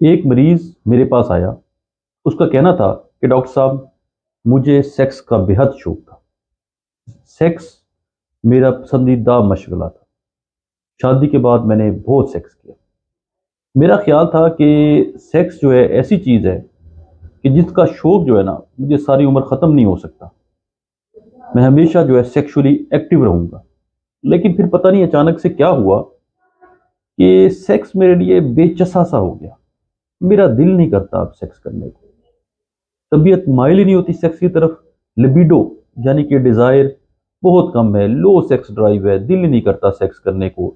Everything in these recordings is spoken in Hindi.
एक मरीज मेरे पास आया। उसका कहना था कि डॉक्टर साहब, मुझे सेक्स का बेहद शौक था। सेक्स मेरा पसंदीदा मशगला था। शादी के बाद मैंने बहुत सेक्स किया। मेरा ख्याल था कि सेक्स जो है ऐसी चीज़ है कि जिसका शौक जो है ना, मुझे सारी उम्र ख़त्म नहीं हो सकता। मैं हमेशा जो है सेक्सुअली एक्टिव रहूँगा। लेकिन फिर पता नहीं अचानक से क्या हुआ कि सेक्स मेरे लिए बेचसा सा हो गया। मेरा दिल नहीं करता अब सेक्स करने को। तबीयत माइल ही नहीं होती सेक्स की तरफ। लिबिडो यानी कि डिज़ायर बहुत कम है, लो सेक्स ड्राइव है, दिल ही नहीं करता सेक्स करने को।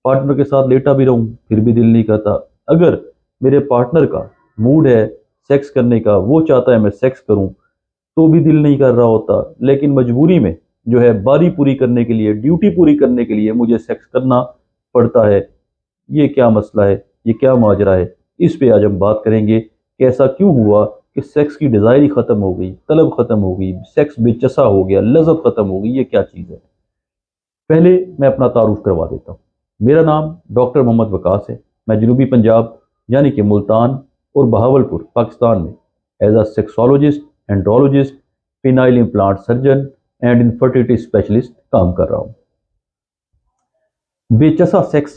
पार्टनर के साथ लेटा भी रहूं फिर भी दिल नहीं करता। अगर मेरे पार्टनर का मूड है सेक्स करने का, वो चाहता है मैं सेक्स करूं, तो भी दिल नहीं कर रहा होता। लेकिन मजबूरी में जो है बारी पूरी करने के लिए, ड्यूटी पूरी करने के लिए मुझे सेक्स करना पड़ता है। ये क्या मसला है, ये क्या माजरा है? इस पे आज हम बात करेंगे कि ऐसा क्यों हुआ कि सेक्स की डिज़ायर ही ख़त्म हो गई, तलब ख़त्म हो गई, सेक्स बेचसा हो गया, लज़्ज़त ख़त्म हो गई। ये क्या चीज़ है? पहले मैं अपना तारुफ करवा देता हूँ। मेरा नाम डॉक्टर मोहम्मद वकास है। मैं जनूबी पंजाब यानी कि मुल्तान और बहावलपुर पाकिस्तान में as a sexologist, andrologist, penile implant surgeon and infertility specialist काम कर रहा हूँ। बेचसा सेक्स,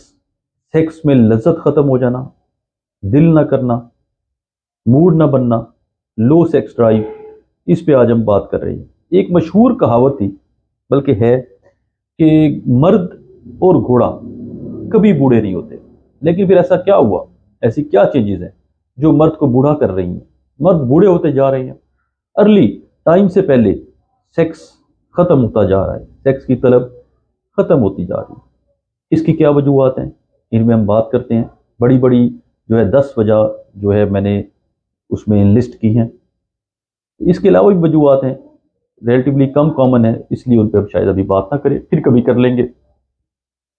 सेक्स में लज्जत ख़त्म हो जाना, दिल ना करना, मूड ना बनना, लो सेक्स ड्राइव, इस पे आज हम बात कर रहे हैं। एक मशहूर कहावत थी, बल्कि है, कि मर्द और घोड़ा कभी बूढ़े नहीं होते। लेकिन फिर ऐसा क्या हुआ, ऐसी क्या चेंजेस हैं जो मर्द को बूढ़ा कर रही हैं? मर्द बूढ़े होते जा रहे हैं। अर्ली टाइम से पहले सेक्स खत्म होता जा रहा है, सेक्स की तलब खत्म होती जा रही है। इसकी क्या वजूहत हैं, इनमें हम बात करते हैं। बड़ी बड़ी जो है 10 वजह जो है मैंने उसमें लिस्ट की हैं। इसके अलावा भी वजूहत हैं, रिलेटिवली कम कॉमन है, इसलिए उन पर हम शायद अभी बात ना करें, फिर कभी कर लेंगे।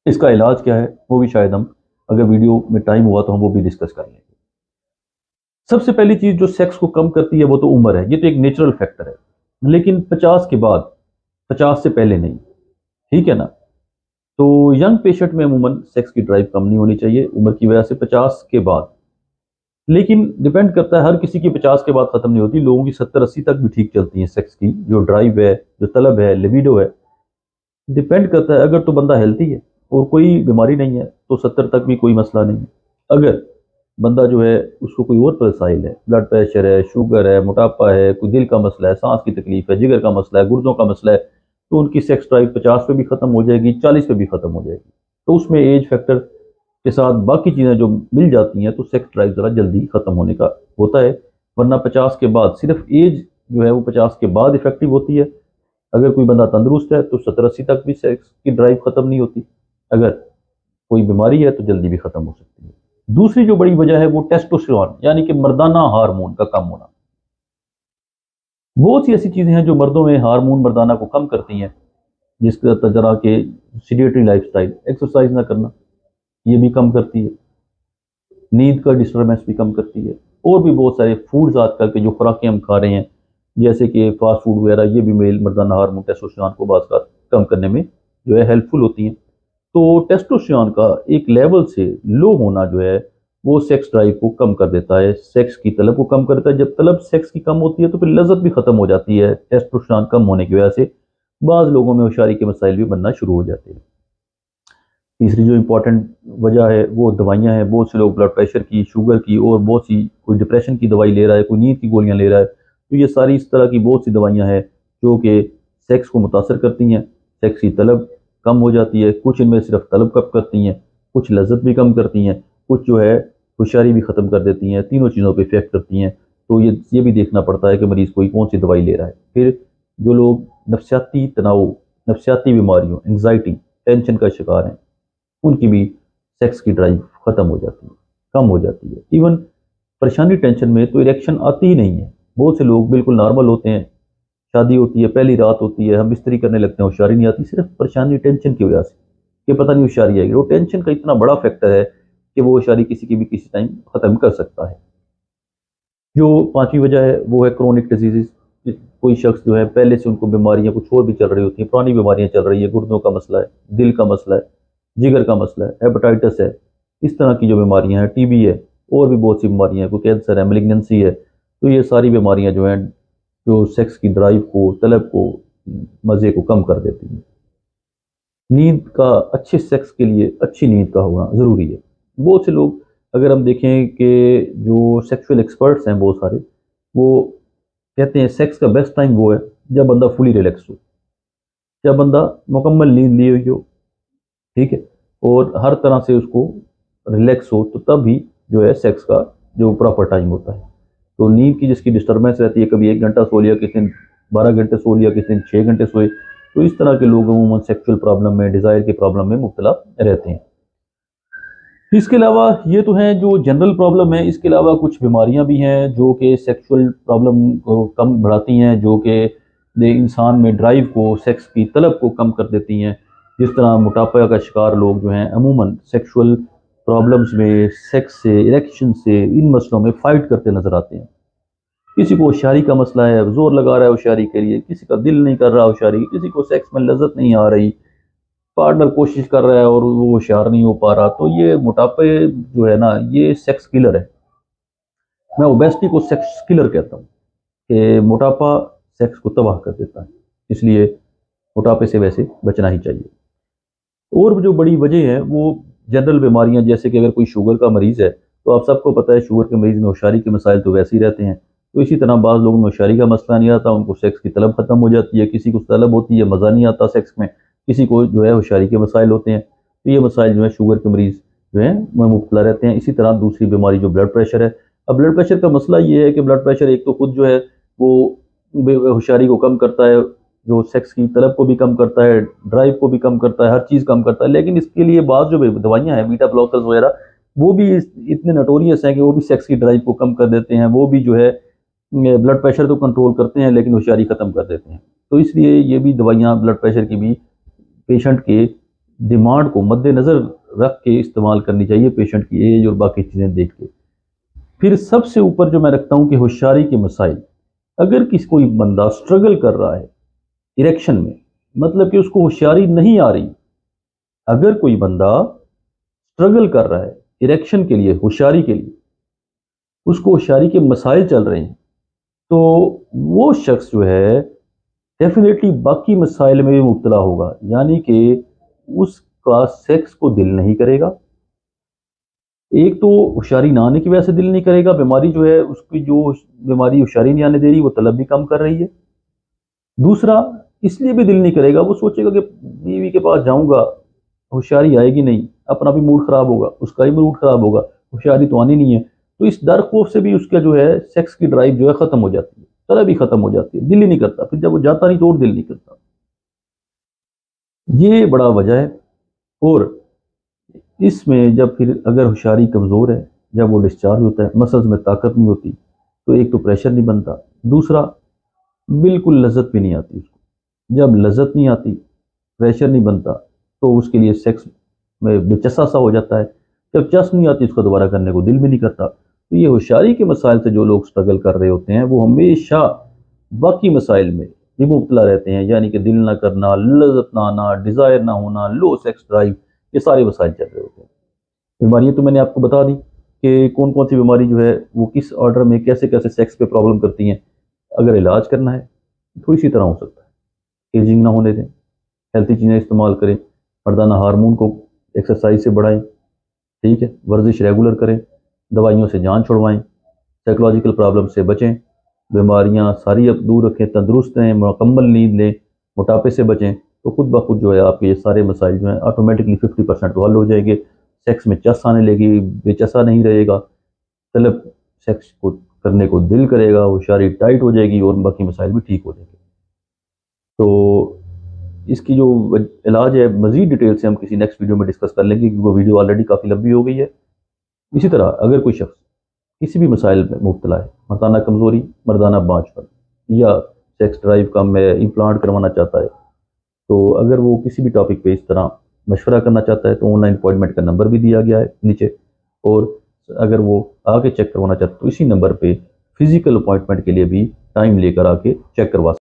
इसका इलाज क्या है वो भी शायद हम, अगर वीडियो में टाइम हुआ तो हम वो भी डिस्कस कर लेंगे। सबसे पहली चीज जो सेक्स को कम करती है वो तो उम्र है। ये तो एक नेचुरल फैक्टर है। लेकिन 50 के बाद, 50 से पहले नहीं। ठीक है ना? तो यंग पेशेंट में अमूमन सेक्स की ड्राइव कम नहीं होनी चाहिए उम्र की वजह से, 50 के बाद। लेकिन डिपेंड करता है, हर किसी की 50 के बाद खत्म नहीं होती। लोगों की 70-80 तक भी ठीक चलती है। सेक्स की जो ड्राइव है, जो तलब है, लिबिडो है, डिपेंड करता है। अगर तो बंदा हेल्थी है और कोई बीमारी नहीं है तो 70 तक भी कोई मसला नहीं है। अगर बंदा जो है उसको कोई और मसाइल है, ब्लड प्रेशर है, शुगर है, मोटापा है, कोई दिल का मसला है, सांस की तकलीफ है, जिगर का मसला है, गुर्दों का मसला है, तो उनकी सेक्स ड्राइव 50 पे भी खत्म हो जाएगी, 40 पे भी खत्म हो जाएगी। तो उसमें एज फैक्टर के साथ बाकी चीज़ें जो मिल जाती हैं तो सेक्स ड्राइव ज़रा जल्दी खत्म होने का होता है। वरना 50 के बाद सिर्फ एज जो है वो 50 के बाद इफेक्टिव होती है। अगर कोई बंदा तंदुरुस्त है तो 70-80 तक भी सेक्स की ड्राइव खत्म नहीं होती। अगर कोई बीमारी है तो जल्दी भी खत्म हो सकती है। दूसरी जो बड़ी वजह है वो टेस्टोस्टेरोन यानी कि मर्दाना हार्मोन का कम होना। बहुत सी ऐसी चीजें हैं जो मर्दों में हार्मोन मर्दाना को कम करती हैं, जिसके तरह के सीडेटरी लाइफस्टाइल, एक्सरसाइज ना करना, ये भी कम करती है। नींद का डिस्टर्बेंस भी कम करती है। और भी बहुत सारे फूड्स आजकल के जो खुराकें हम खा रहे हैं, जैसे कि फास्ट फूड वगैरह, ये भी मेल मर्दाना हार्मोन टेस्टोस्टेरोन को बाज़ का कम करने में जो है हेल्पफुल होती हैं। तो टेस्टोस्टेरोन का एक लेवल से लो होना जो है वो सेक्स ड्राइव को कम कर देता है, सेक्स की तलब को कम कर देता है। जब तलब सेक्स की कम होती है तो फिर लज्जत भी खत्म हो जाती है। टेस्टोस्टेरोन कम होने की वजह से बाज़ लोगों में होशियारी के मसाइल भी बनना शुरू हो जाते हैं। तीसरी जो इम्पोर्टेंट वजह है वो दवाइयाँ हैं। बहुत से लोग ब्लड प्रेशर की, शुगर की और बहुत सी, कोई डिप्रेशन की दवाई ले रहा है, कोई नींद की गोलियाँ ले रहा है। तो ये सारी इस तरह की बहुत सी दवाइयाँ हैं जो कि सेक्स को मुतासर करती हैं। सेक्स की तलब कम हो जाती है। कुछ इनमें सिर्फ तलब कम करती हैं, कुछ लज्जत भी कम करती हैं, कुछ जो है होशियारी भी ख़त्म कर देती हैं। तीनों चीज़ों पर इफेक्ट करती हैं। तो ये भी देखना पड़ता है कि मरीज़ कोई कौन सी दवाई ले रहा है। फिर जो लोग नफसियाती तनाव, नफसियाती बीमारियों, एंग्जाइटी, टेंशन का शिकार हैं, उनकी भी सेक्स की ड्राइव खत्म हो जाती है, कम हो जाती है। इवन परेशानी टेंशन में तो इरेक्शन आती ही नहीं है। बहुत से लोग बिल्कुल नॉर्मल होते हैं, शादी होती है, पहली रात होती है, हम बिस्तरी करने लगते हैं, होशियारी नहीं आती, सिर्फ परेशानी टेंशन की वजह से कि पता नहीं होशियारी आएगी। वो टेंशन का इतना बड़ा फैक्टर है कि वो होशियारी किसी की भी किसी टाइम खत्म कर सकता है। जो पांचवी वजह है वो है क्रोनिक डिजीजेस। कोई शख्स जो है पहले से उनको बीमारियां कुछ और भी चल रही होती हैं, पुरानी बीमारियां चल रही है, गुर्दों का मसला है, दिल का मसला है, जिगर का मसला है, हेपेटाइटिस है, इस तरह की जो बीमारियां हैं, टीबी है, और भी बहुत सी बीमारियां हैं, कोई कैंसर है, मेलिग्नेंसी है। तो ये सारी बीमारियां जो हैं जो सेक्स की ड्राइव को, तलब को, मज़े को कम कर देती हैं। नींद का, अच्छे सेक्स के लिए अच्छी नींद का होना ज़रूरी है। बहुत से लोग, अगर हम देखें कि जो सेक्सुअल एक्सपर्ट्स हैं बहुत सारे, वो कहते हैं सेक्स का बेस्ट टाइम वो है जब बंदा फुली रिलैक्स हो, जब बंदा मुकम्मल नींद ली हुई हो, ठीक है, और हर तरह से उसको रिलैक्स हो, तो तब भी जो है सेक्स का जो प्रॉपर टाइम होता है। तो नींद की जिसकी डिस्टर्बेंस रहती है, कभी 1 घंटा सो लिया, किसी दिन 12 घंटे सो लिया, किसी दिन 6 घंटे सोए, तो इस तरह के लोग अमूमन सेक्सुअल प्रॉब्लम में, डिज़ायर की प्रॉब्लम में मुब्तला रहते हैं। इसके अलावा ये तो हैं जो जनरल प्रॉब्लम है, इसके अलावा कुछ बीमारियां भी हैं जो कि सेक्सुअल प्रॉब्लम को कम बढ़ाती हैं, जो कि इंसान में ड्राइव को, सेक्स की तलब को कम कर देती हैं। जिस तरह मोटापा का शिकार लोग जो हैं अमूमन सेक्सुअल प्रॉब्लम्स में, सेक्स से, इरेक्शन से, इन मसलों में फ़ाइट करते नज़र आते हैं। किसी को होशियारी का मसला है, जोर लगा रहा है होशियारी के लिए, किसी का दिल नहीं कर रहा होशियारी, किसी को सेक्स में लज्जत नहीं आ रही, पार्टनर कोशिश कर रहा है और वो होशियार नहीं हो पा रहा। तो ये मोटापे जो है ना, ये सेक्स किलर है। मैं ओबेसिटी को सेक्स किलर कहता हूँ कि मोटापा सेक्स को तबाह कर देता है, इसलिए मोटापे से वैसे बचना ही चाहिए। और जो बड़ी वजह है वो जनरल बीमारियां, जैसे कि अगर कोई शुगर का मरीज़ है, तो आप सबको पता है शुगर के मरीज़ में होशियारी के मसाइल तो वैसे ही रहते हैं। तो इसी तरह बाज़ लोगों में होशियारी का मसला नहीं आता, उनको सेक्स की तलब ख़त्म हो जाती है, किसी को तलब होती है, मज़ा नहीं आता सेक्स में, किसी को जो है होशियारी के मसाइल होते हैं। तो ये मसाइल जो है शुगर के मरीज़ जो है वो मुब्तला रहते हैं। इसी तरह दूसरी बीमारी जो ब्लड प्रेशर है, अब ब्लड प्रेशर का मसला ये है कि ब्लड प्रेशर एक तो खुद जो है वो होशियारी को कम करता है, जो सेक्स की तलब को भी कम करता है, ड्राइव को भी कम करता है, हर चीज़ कम करता है। लेकिन इसके लिए बाद जो दवाइयाँ हैं, बीटा ब्लॉकर्स वगैरह, वो भी इतने नोटोरियस हैं कि वो भी सेक्स की ड्राइव को कम कर देते हैं। वो भी जो है ब्लड प्रेशर तो कंट्रोल करते हैं लेकिन होशियारी ख़त्म कर देते हैं। तो इसलिए ये भी दवाइयाँ ब्लड प्रेशर की भी पेशेंट के डिमांड को मद्देनज़र रख के इस्तेमाल करनी चाहिए, पेशेंट की एज और बाकी चीज़ें देख के। फिर सबसे ऊपर जो मैं रखता हूँ कि होशियारी के मसाइल, अगर किसी कोई बंदा स्ट्रगल कर रहा है इरेक्शन में, मतलब कि उसको होशियारी नहीं आ रही, अगर कोई बंदा स्ट्रगल कर रहा है इरेक्शन के लिए, होशियारी के लिए, उसको होशियारी के मसाइल चल रहे हैं, तो वो शख्स जो है डेफिनेटली बाकी मसाइल में भी मुब्तला होगा। यानी कि उसका सेक्स को दिल नहीं करेगा। एक तो होशियारी ना आने की वजह से दिल नहीं करेगा, बीमारी जो है उसकी, जो बीमारी होशियारी नहीं आने दे रही, वो तलब भी कम कर रही है। दूसरा, इसलिए भी दिल नहीं करेगा, वो सोचेगा कि बीवी के पास जाऊंगा, होशियारी आएगी नहीं, अपना भी मूड खराब होगा, उसका भी मूड खराब होगा, होशियारी तो आनी नहीं है। तो इस डर खौफ से भी उसका जो है सेक्स की ड्राइव जो है खत्म हो जाती है, तलब भी खत्म हो जाती है, दिल ही नहीं करता। फिर जब वो जाता नहीं तो और दिल नहीं करता। ये बड़ा वजह है। और इसमें जब फिर अगर होशियारी कमज़ोर है, जब वो डिस्चार्ज होता है, मसल्स में ताकत नहीं होती, तो एक तो प्रेशर नहीं बनता, दूसरा बिल्कुल लज्जत भी नहीं आती उसको। जब लज्जत नहीं आती, प्रेशर नहीं बनता, तो उसके लिए सेक्स में बेचसा सा हो जाता है। जब चस नहीं आती, उसको दोबारा करने को दिल भी नहीं करता। तो ये होशियारी के मसाइल से जो लोग स्ट्रगल कर रहे होते हैं, वो हमेशा बाकी मसाइल में भी मुब्तला रहते हैं। यानी कि दिल ना करना, लज्जत ना आना, डिज़ायर ना होना, लो सेक्स ड्राइव, ये सारे मसाइल चल रहे होते हैं। बीमारियाँ तो मैंने आपको बता दी कि कौन कौन सी बीमारी जो है वो किस ऑर्डर में कैसे कैसे सेक्स पे प्रॉब्लम करती हैं। अगर इलाज करना है तो इसी तरह हो सकता है, एजिंग ना होने दें, हेल्थी चीज़ें इस्तेमाल करें, मर्दाना हार्मोन को एक्सरसाइज से बढ़ाएं, ठीक है, वर्जिश रेगुलर करें, दवाइयों से जान छुड़वाएं, साइकोलॉजिकल प्रॉब्लम से बचें, बीमारियां सारी अब दूर रखें, तंदुरुस्त रहें, मुकम्मल नींद लें, मोटापे से बचें, तो खुद ब खुद जो है आपके ये सारे मसाइल जो हैं ऑटोमेटिकली 50% तो हल हो जाएंगे। सेक्स में चस आने लगी, बेचसा नहीं रहेगा, तलब सेक्स को करने को दिल करेगा, होशियारी टाइट हो जाएगी और बाकी मसाइल भी ठीक हो जाएंगे। तो इसकी जो इलाज है मज़ीद डिटेल से हम किसी नेक्स्ट वीडियो में डिस्कस कर लेंगे, क्योंकि वो वीडियो ऑलरेडी काफ़ी लंबी हो गई है। इसी तरह अगर कोई शख्स किसी भी मसाइल में मुब्तला है, मर्दाना कमज़ोरी, मर्दाना बाँझपन, या सेक्स ड्राइव का में इम्प्लांट करवाना चाहता है, तो अगर वो किसी भी टॉपिक पे इस तरह मशवरा करना चाहता है, तो ऑनलाइन अपॉइंटमेंट का नंबर भी दिया गया है नीचे। और अगर वो आके चेक करवाना चाहता है तो इसी नंबर पे फिजिकल अपॉइंटमेंट के लिए भी टाइम लेकर आके चेक करवा